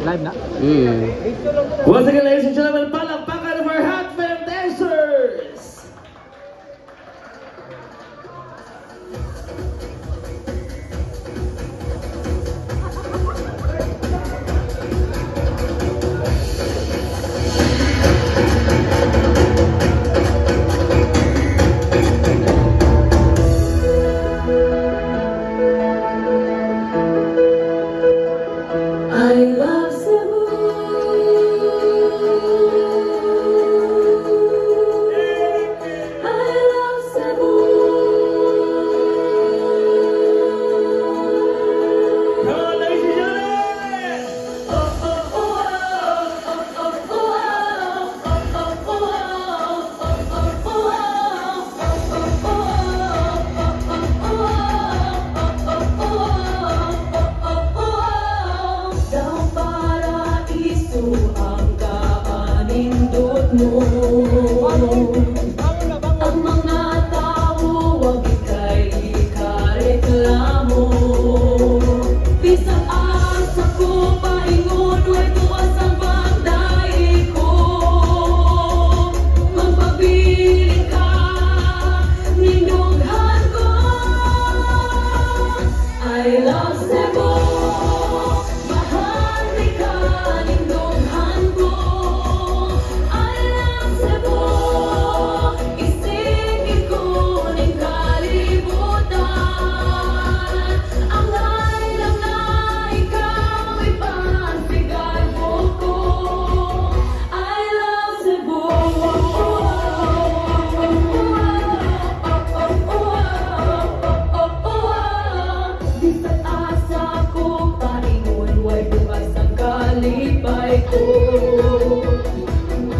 Live na? Once again, ladies and gentlemen, palakpakan of our Hot Fam dancers! Ang mga tao wag ika'y ikareklamo. Bisan asa ko paingon, way tuwas ang banday ko. Magpabiling ka, nindughan ko. I love Cebu.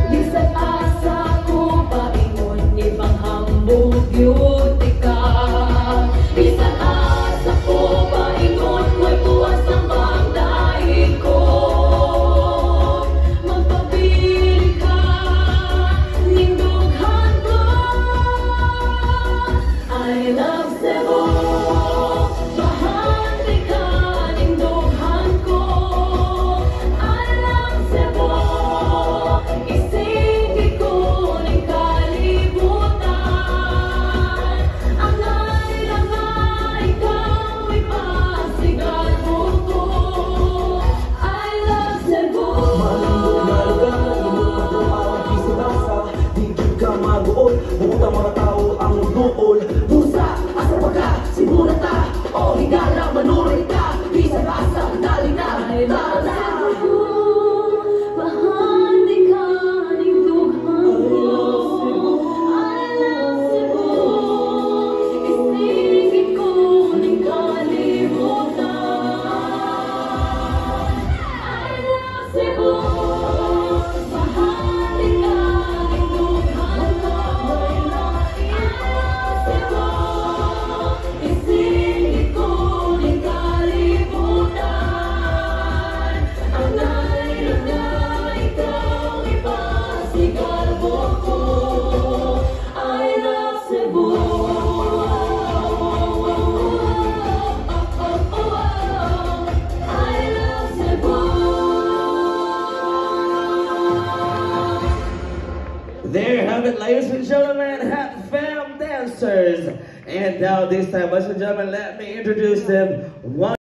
Lisat asa ko paingon ni panghambog beauty ka. Lisat asa ko paingon mo'y buwas ang banday ko. Magpabili ka, nindughan ko. I love Cebu. Bukutang mga tao ang dool. Busa, asa pa ka, sigura ta. O higala, manuray ka. Bisa ka sa dali na. Mahandi ka, nindughan ko. I love Cebu. Isinigit ko ng kalimutan. I love Cebu. Mahandi ka, nindughan ko. There you have it, ladies and gentlemen, Hot Fam dancers. And now this time, ladies and gentlemen, let me introduce them one